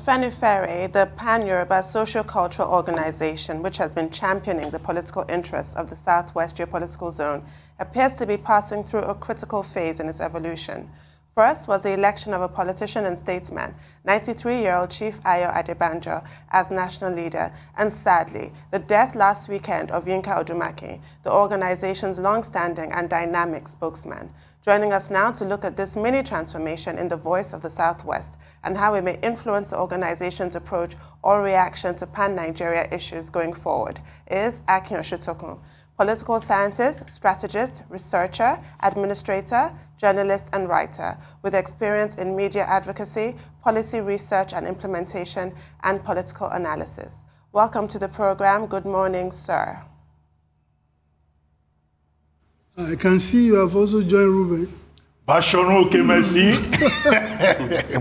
Afenifere, the pan-Yoruba socio-cultural organization which has been championing the political interests of the Southwest geopolitical zone, appears to be passing through a critical phase in its evolution. First was the election of a politician and statesman, 93-year-old Chief Ayo Adebanjo, as national leader, and sadly, the death last weekend of Yinka Odumakin, the organization's long-standing and dynamic spokesman. Joining us now to look at this mini-transformation in the voice of the Southwest and how it may influence the organization's approach or reaction to pan-Nigeria issues going forward is Akin Osuntokun, political scientist, strategist, researcher, administrator, journalist, and writer with experience in media advocacy, policy research and implementation, and political analysis. Welcome to the program. Good morning, sir. I can see you have also joined Ruben. Bashono Kemesi.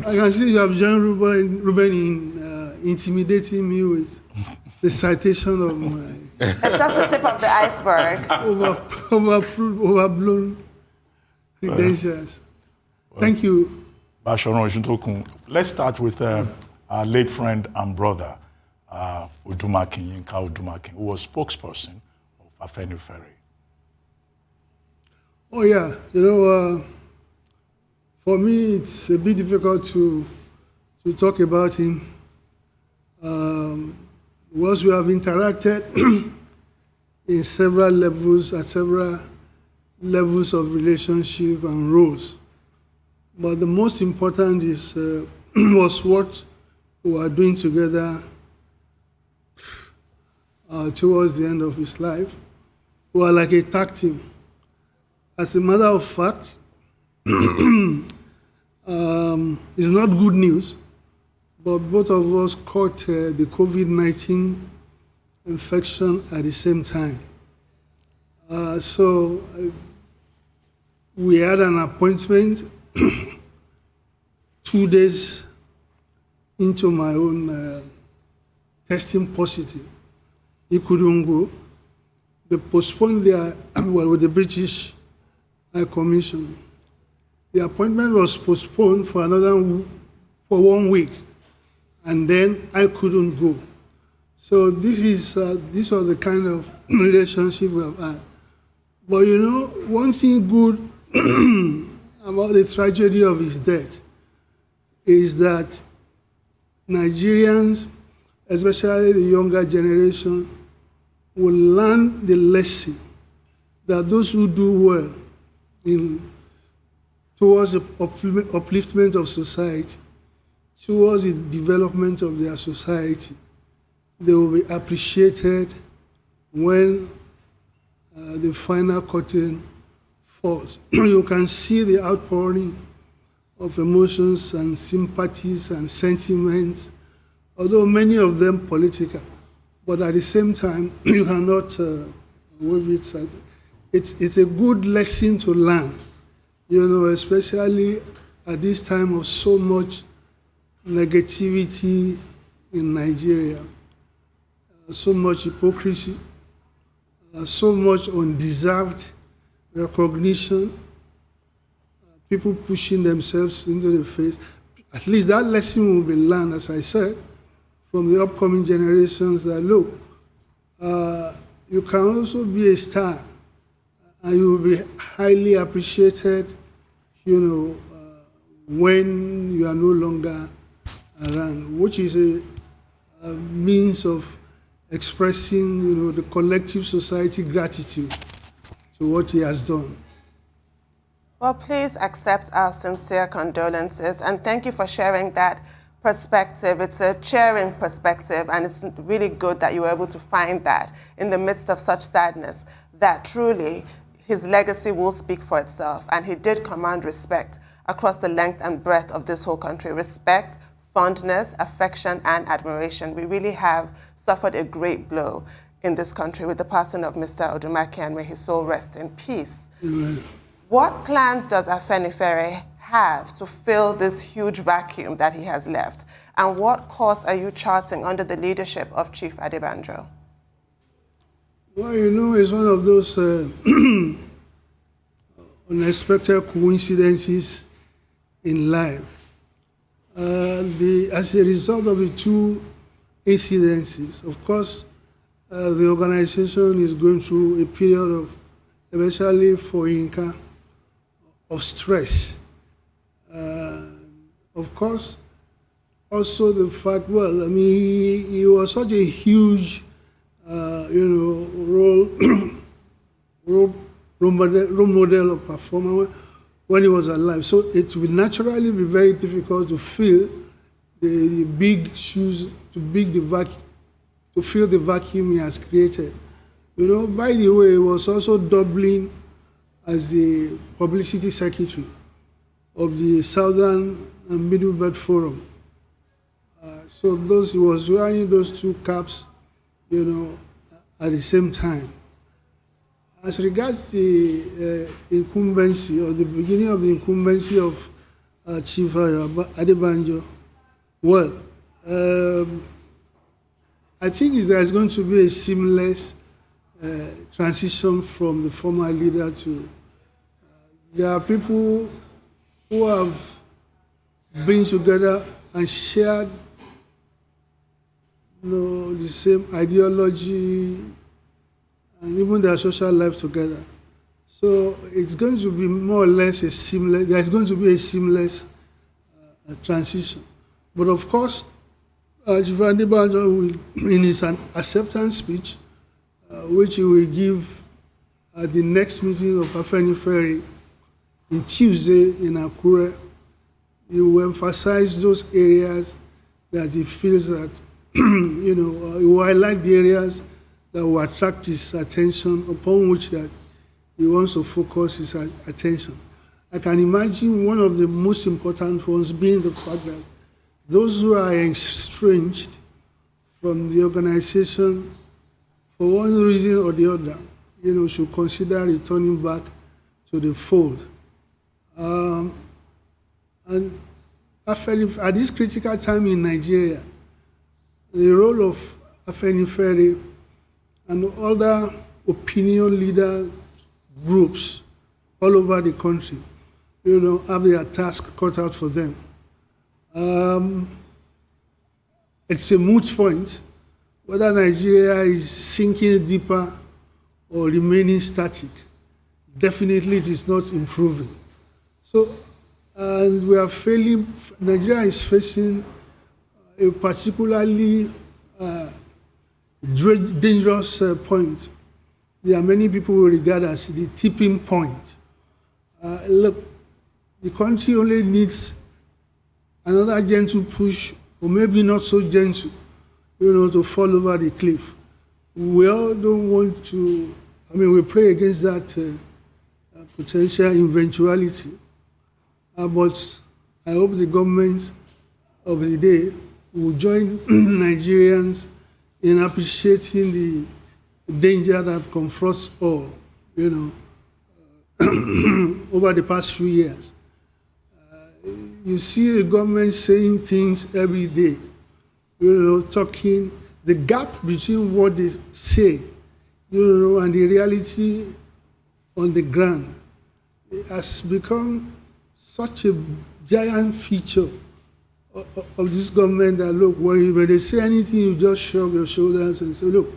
I can see you have joined Ruben in intimidating me with the citation of my... It's just the tip of the iceberg. Overblown credentials. Thank you. Bashono Osuntokun. Let's start with our late friend and brother, Odumakin, Yinka Odumakin, who was spokesperson of Afenifere. Oh yeah, for me it's a bit difficult to talk about him. Once we have interacted in several levels, at several levels of relationship and roles. But the most important is was what we were doing together towards the end of his life. We were like a tag team. As a matter of fact, it's not good news, but both of us caught the COVID-19 infection at the same time. So we had an appointment 2 days into my own testing positive. He couldn't go. They postponed with the British High Commission. The appointment was postponed for 1 week, and then I couldn't go. So this was the kind of relationship we have had. But one thing good about the tragedy of his death is that Nigerians, especially the younger generation, will learn the lesson that those who do well towards the upliftment of society, towards the development of their society, they will be appreciated when the final curtain falls. You can see the outpouring of emotions and sympathies and sentiments, although many of them political, but at the same time, you cannot wave it aside. It's a good lesson to learn, especially at this time of so much negativity in Nigeria, so much hypocrisy, so much undeserved recognition, people pushing themselves into the face. At least that lesson will be learned, as I said, from the upcoming generations that, look, you can also be a star, and you will be highly appreciated, when you are no longer around, which is a means of expressing, the collective society gratitude to what he has done. Well, please accept our sincere condolences, and thank you for sharing that perspective. It's a cheering perspective, and it's really good that you were able to find that in the midst of such sadness, that truly his legacy will speak for itself, and he did command respect across the length and breadth of this whole country. Respect, fondness, affection, and admiration. We really have suffered a great blow in this country with the passing of Mr. Odumakin. May his soul rest in peace. Amen. What plans does Afenifere have to fill this huge vacuum that he has left? And what course are you charting under the leadership of Chief Adebanjo? Well, it's one of those unexpected coincidences in life. As a result of the two incidences, of course, the organization is going through a period of, especially for Yinka, of stress. Of course, also the fact, well, I mean, he was such a huge, role model or performer when he was alive. So it will naturally be very difficult to fill the big shoes, to fill the vacuum he has created. By the way, he was also doubling as the publicity secretary of the Southern and Middle Belt Forum. So he was wearing those two caps, at the same time. As regards the incumbency, or the beginning of the incumbency of Chief Adebanjo, well, I think there's going to be a seamless transition from the former leader to. There are people who have been together and shared the same ideology and even their social life together. So it's going to be more or less there's going to be a seamless transition. But of course, Chief Adebanjo will, in his acceptance speech, which he will give at the next meeting of Afenifere in Tuesday in Akure, he will emphasize those areas that he feels that, he will highlight the areas that will attract his attention, upon which that he wants to focus his attention. I can imagine one of the most important ones being the fact that those who are estranged from the organization for one reason or the other, should consider returning back to the fold. And at this critical time in Nigeria, the role of Afenifere and other opinion leader groups all over the country, have their task cut out for them. It's a moot point whether Nigeria is sinking deeper or remaining static. Definitely it is not improving. So, and we are failing, Nigeria is facing a particularly dangerous point. There are many people who regard as the tipping point. Look, the country only needs another gentle push, or maybe not so gentle, to fall over the cliff. We all don't want to, we pray against that potential eventuality. But I hope the government of the day will join Nigerians in appreciating the danger that confronts all, over the past few years. You see the government saying things every day, talking, the gap between what they say, and the reality on the ground. It has become such a giant feature of this government that, look, when they say anything, you just shrug your shoulders and say, look,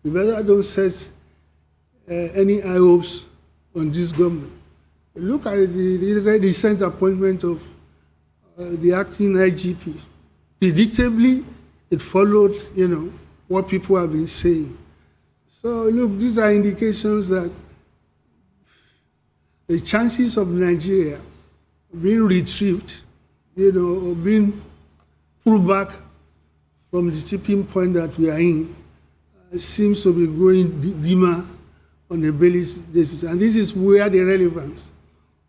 you better don't set any high hopes on this government. Look at the recent appointment of the acting IGP. Predictably, it followed, what people have been saying. So, look, these are indications that the chances of Nigeria being retrieved, or being pulled back from the tipping point that we are in, seems to be growing dimmer on a daily basis. And this is where the relevance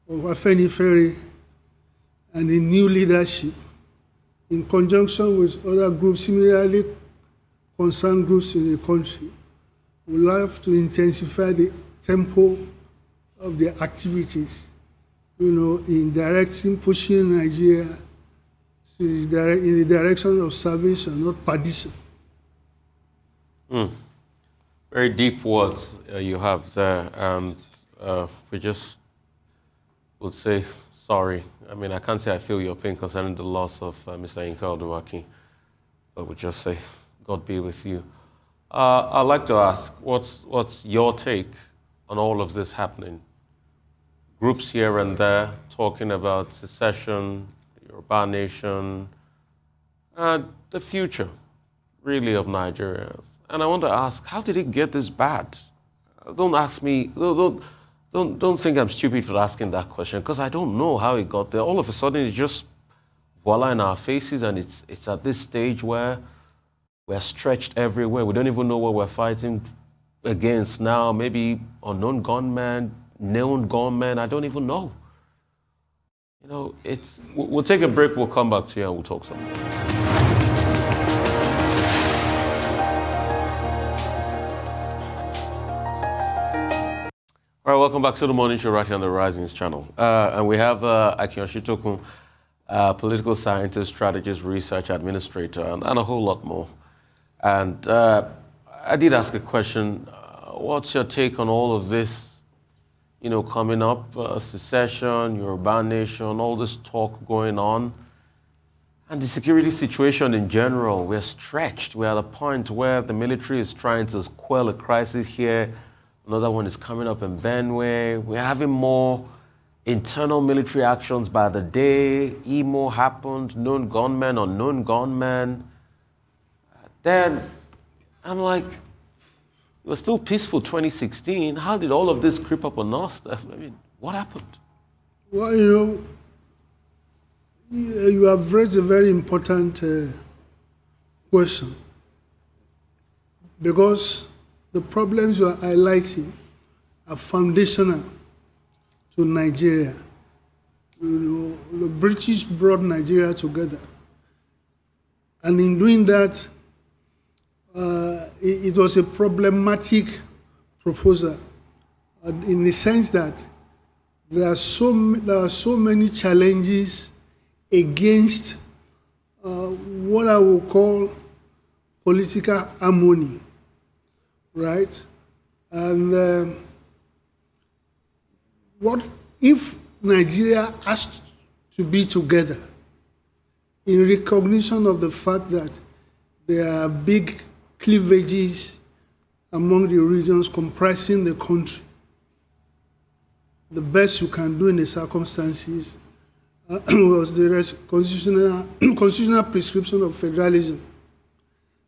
of Afenifere and the new leadership, in conjunction with other groups, similarly concerned groups in the country, will have to intensify the tempo of their activities, in pushing Nigeria in the direction of salvation, not perdition. Very deep words you have there, and we just would say sorry. I mean, I can't say I feel your pain concerning the loss of Mr. Yinka Odumakin, but we'll just say, God be with you. I'd like to ask, what's your take on all of this happening? Groups here and there talking about secession, Yoruba nation, the future, really, of Nigeria. And I want to ask, how did it get this bad? Don't ask me, don't think I'm stupid for asking that question, because I don't know how it got there. All of a sudden, it's just voila in our faces, and it's at this stage where we're stretched everywhere. We don't even know what we're fighting against now. Maybe unknown gunmen, known gunmen, I don't even know. You know, we'll take a break, we'll come back to you and we'll talk some more. All right, welcome back to the morning show right here on the Risings channel. And we have Akin Osuntokun, political scientist, strategist, research administrator, and a whole lot more. And I did ask a question, what's your take on all of this, you know, coming up, secession, Yoruba nation, all this talk going on, and the security situation in general? We're stretched. We're at a point where the military is trying to quell a crisis here. Another one is coming up in Benue. We're having more internal military actions by the day. Emo happened, known gunmen, unknown gunmen. Then I'm like, it was still peaceful 2016. How did all of this creep up on us? I mean, what happened? Well, you know, you have raised a very important question, because the problems you are highlighting are foundational to Nigeria. You know, the British brought Nigeria together. And in doing that, it was a problematic proposal in the sense that there are so many challenges against what I will call political harmony. Right? And what if Nigeria has to be together in recognition of the fact that there are big cleavages among the regions comprising the country? The best you can do in the circumstances was the constitutional prescription of federalism.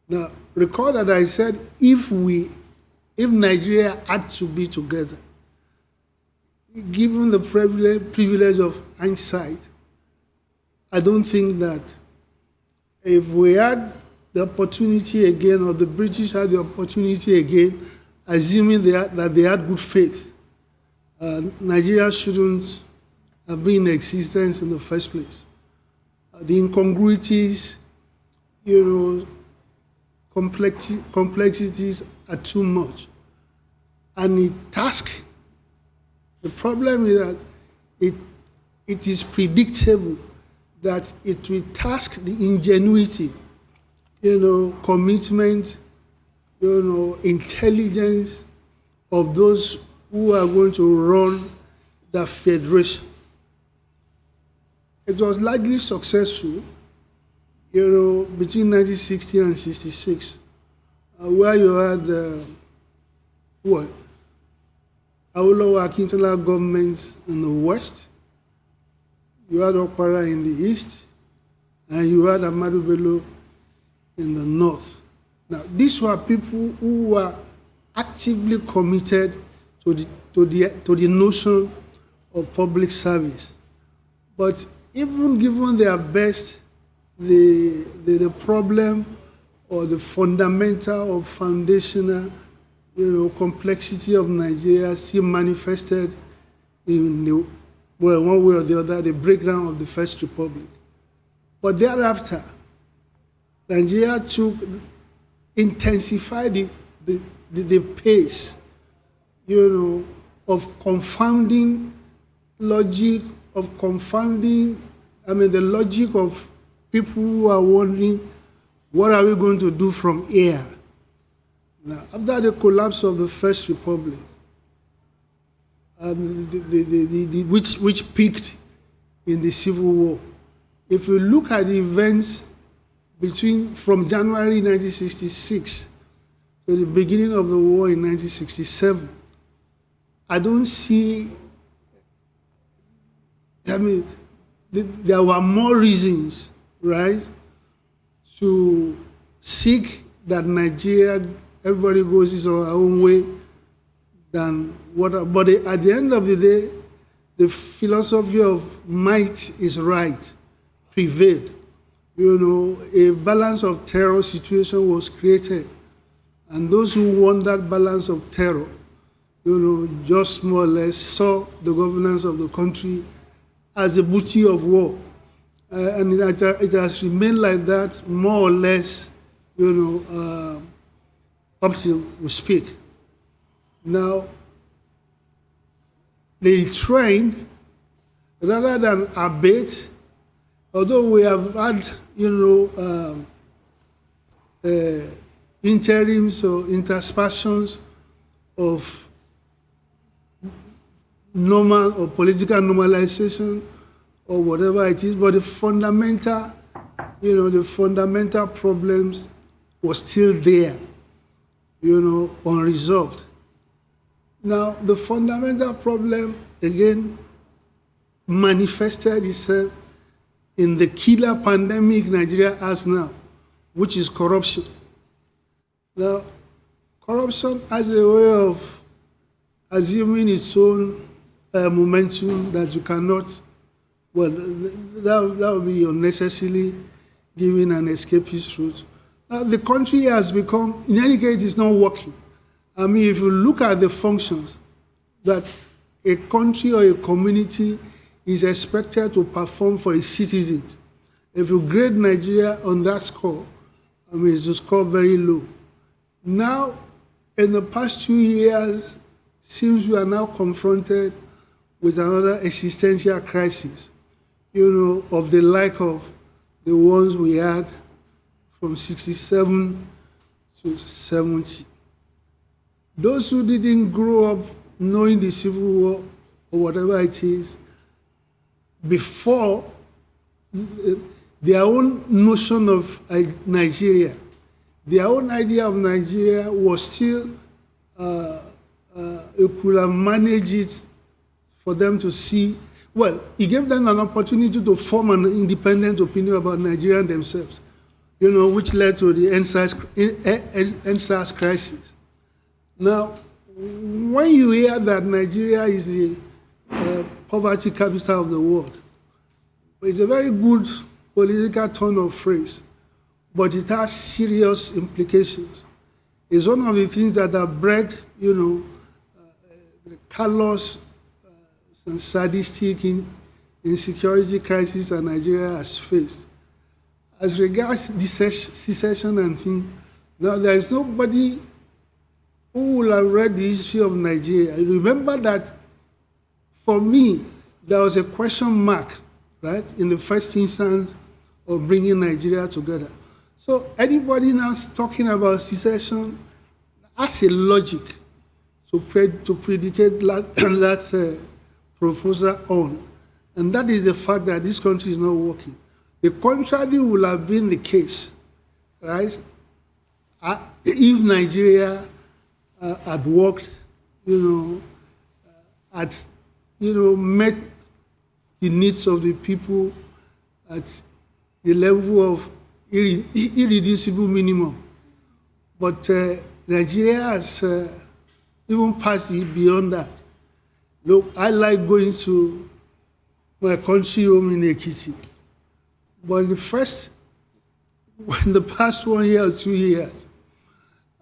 Now, recall that I said if Nigeria had to be together, given the privilege of hindsight, I don't think that if we had the opportunity again, or the British had the opportunity again, assuming that they had good faith, Nigeria shouldn't have been in existence in the first place. The incongruities, you know, complexities are too much. And the problem is that it is predictable that it will task the ingenuity, you know, commitment, you know, intelligence of those who are going to run the federation. It was largely successful, you know, between 1960 and 66, where you had Awolowo Akintola governments in the west, you had Okpara in the east, and you had Ahmadu Bello in the north. Now, these were people who were actively committed to the notion of public service. But even given their best, the problem or the fundamental or foundational, you know, complexity of Nigeria still manifested in one way or the other, the breakdown of the First Republic. But thereafter, Nigeria intensified the pace, you know, of confounding logic, the logic of people who are wondering, what are we going to do from here? Now, after the collapse of the First Republic, which peaked in the Civil War. If you look at the events from January 1966 to the beginning of the war in 1967, I don't see, there were more reasons, right, to seek that Nigeria, everybody goes his own way than what, but at the end of the day, the philosophy of might is right prevailed. A balance of terror situation was created. And those who won that balance of terror, just more or less saw the governance of the country as a booty of war. And it has remained like that more or less, up till we speak. Now, they trained rather than abate, although we have had, interims or interspersions of normal or political normalization or whatever it is, but the fundamental problems were still there, unresolved. Now, the fundamental problem, again, manifested itself in the killer pandemic Nigeria has now, which is corruption. Now, corruption has a way of assuming its own momentum that you cannot, that would be unnecessarily giving an escapist route. Now, the country has become, in any case, it's not working. I mean, if you look at the functions that a country or a community is expected to perform for its citizens, if you grade Nigeria on that score, I mean, it's a score very low. Now, in the past 2 years, since we are now confronted with another existential crisis, of the like of the ones we had from 67 to 70. Those who didn't grow up knowing the Civil War or whatever it is, before their own notion of Nigeria, their own idea of Nigeria was still, it could have managed it for them to see, it gave them an opportunity to form an independent opinion about Nigeria themselves, which led to the NSAS crisis. Now, when you hear that Nigeria is the poverty capital of the world, it's a very good political turn of phrase, but it has serious implications. It's one of the things that have bred, callous and sadistic insecurity crisis that Nigeria has faced. As regards secession and things, now there is nobody who will have read the history of Nigeria. Remember that, for me, there was a question mark, right, in the first instance of bringing Nigeria together. So anybody now talking about secession has a logic to predicate that proposal on. And that is the fact that this country is not working. The contrary will have been the case, right, if Nigeria had worked, had, met the needs of the people at the level of irreducible minimum. But Nigeria has even passed beyond that. Look, I like going to my country home in Ekiti. But in the past 1 year or 2 years,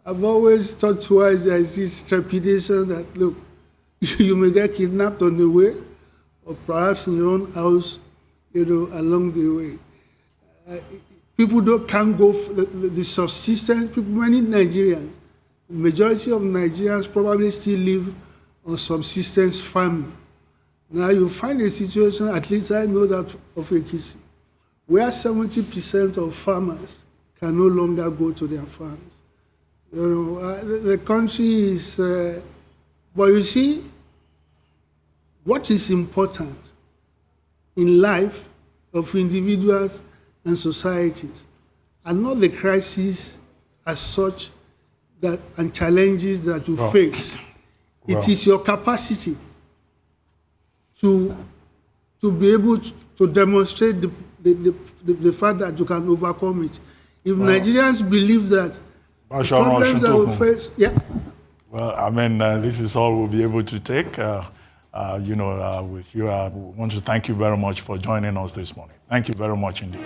I've always thought twice. There is this trepidation that, look, you may get kidnapped on the way, or perhaps in your own house, along the way. People can't go for the subsistence. Many Nigerians, the majority of Nigerians probably still live on subsistence farming. Now you find a situation, at least I know that of Ekiti, where 70% of farmers can no longer go to their farms. The country is, but you see, what is important in life of individuals and societies, and not the crises as such that and challenges that you face. It is your capacity to be able to demonstrate the fact that you can overcome it. If Nigerians believe that the problems that we face, well, I mean, this is all we'll be able to take. With you, I want to thank you very much for joining us this morning. Thank you very much indeed.